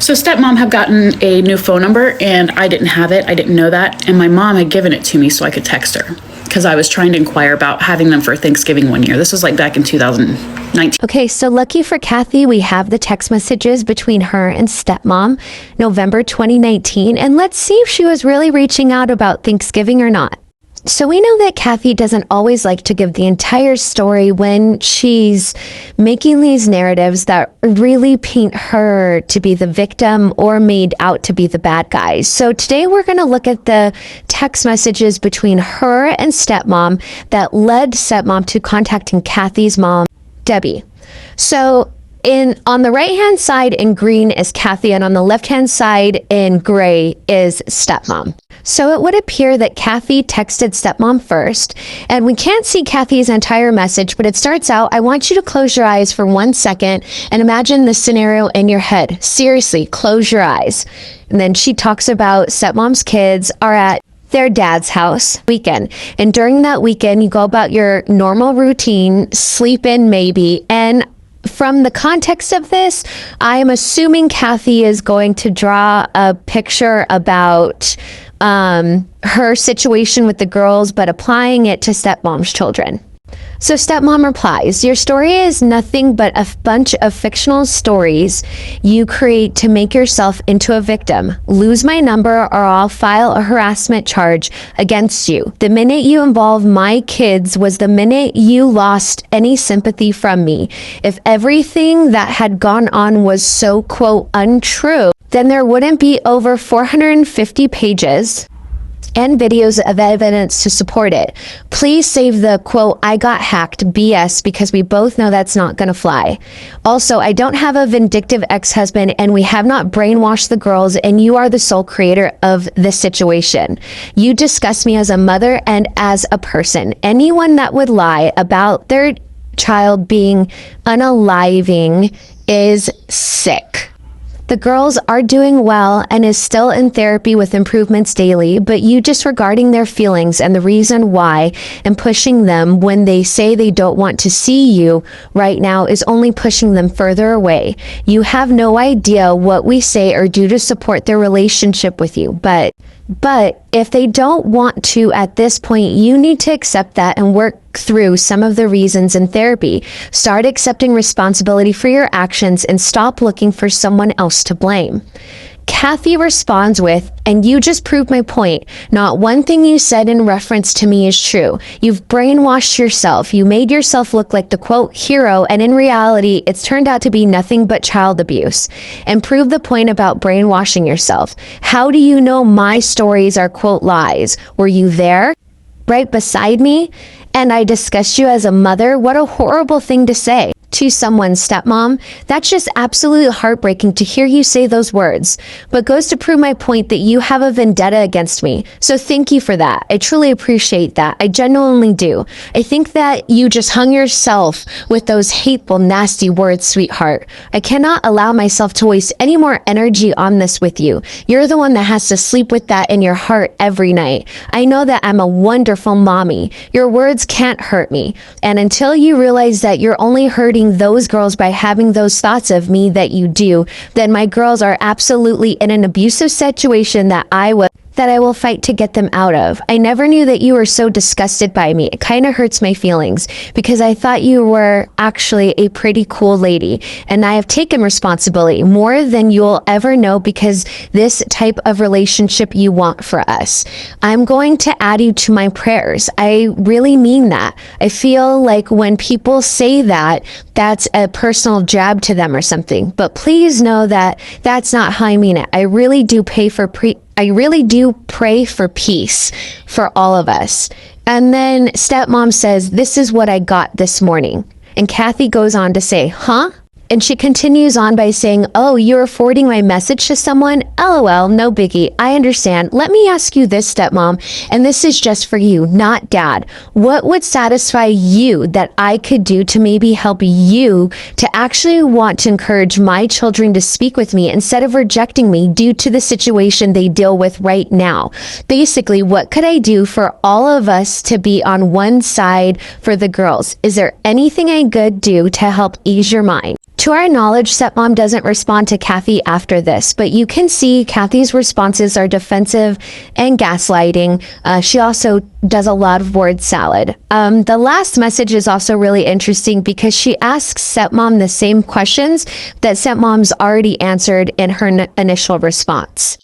So stepmom had gotten a new phone number and I didn't have it. I didn't know that. And my mom had given it to me so I could text her because I was trying to inquire about having them for Thanksgiving one year. This was like back in 2019. Okay, so lucky for Kathy, we have the text messages between her and stepmom, November 2019. And let's see if she was really reaching out about Thanksgiving or not. So we know that Kathy doesn't always like to give the entire story when she's making these narratives that really paint her to be the victim or made out to be the bad guy. So today we're going to look at the text messages between her and stepmom that led stepmom to contacting Kathy's mom, Debbie. So on the right hand side in green is Kathy, and on the left hand side in gray is stepmom. So it would appear that Kathy texted stepmom first, and we can't see Kathy's entire message, but it starts out, I want you to close your eyes for 1 second and imagine this scenario in your head. Seriously, close your eyes. And then she talks about stepmom's kids are at their dad's house weekend. And during that weekend, you go about your normal routine, sleep in maybe, and from the context of this, I am assuming Kathy is going to draw a picture about her situation with the girls, but applying it to stepmom's children. So stepmom replies, your story is nothing but a bunch of fictional stories you create to make yourself into a victim. Lose my number or I'll file a harassment charge against you. The minute you involve my kids was the minute you lost any sympathy from me. If everything that had gone on was so, quote, untrue, then there wouldn't be over 450 pages and videos of evidence to support it. Please save the, quote, I got hacked BS because we both know that's not going to fly. Also, I don't have a vindictive ex-husband and we have not brainwashed the girls, and you are the sole creator of this situation. You disgust me as a mother and as a person. Anyone that would lie about their child being unaliving is sick. The girls are doing well and is still in therapy with improvements daily, but you disregarding their feelings and the reason why and pushing them when they say they don't want to see you right now is only pushing them further away. You have no idea what we say or do to support their relationship with you, but if they don't want to at this point, you need to accept that and work through some of the reasons in therapy. Start accepting responsibility for your actions and stop looking for someone else to blame. Kathy responds with, and you just proved my point. Not one thing you said in reference to me is true. You've brainwashed yourself. You made yourself look like the, quote, hero, and in reality, it's turned out to be nothing but child abuse. And prove the point about brainwashing yourself. How do you know my stories are, quote, lies? Were you there? Right beside me? And I discussed you as a mother? What a horrible thing to say to someone's stepmom. That's just absolutely heartbreaking to hear you say those words, but goes to prove my point that you have a vendetta against me. So thank you for that. I truly appreciate that. I genuinely do. I think that you just hung yourself with those hateful, nasty words, sweetheart. I cannot allow myself to waste any more energy on this with you. You're the one that has to sleep with that in your heart every night. I know that I'm a wonderful mommy. Your words can't hurt me. And until you realize that you're only hurting those girls by having those thoughts of me that you do, then my girls are absolutely in an abusive situation that I will fight to get them out of. I never knew that you were so disgusted by me. It kind of hurts my feelings because I thought you were actually a pretty cool lady, and I have taken responsibility more than you'll ever know because this type of relationship you want for us. I'm going to add you to my prayers. I really mean that. I feel like when people say that, that's a personal jab to them or something, but please know that that's not how I mean it. I really do pray for peace for all of us. And then stepmom says, this is what I got this morning. And Kathy goes on to say, huh? And she continues on by saying, oh, you're forwarding my message to someone? LOL, no biggie. I understand. Let me ask you this, stepmom, and this is just for you, not dad. What would satisfy you that I could do to maybe help you to actually want to encourage my children to speak with me instead of rejecting me due to the situation they deal with right now? Basically, what could I do for all of us to be on one side for the girls? Is there anything I could do to help ease your mind? To our knowledge, stepmom doesn't respond to Kathy after this, but you can see Kathy's responses are defensive and gaslighting. She also does a lot of word salad. The last message is also really interesting because she asks stepmom the same questions that stepmom's already answered in her initial response.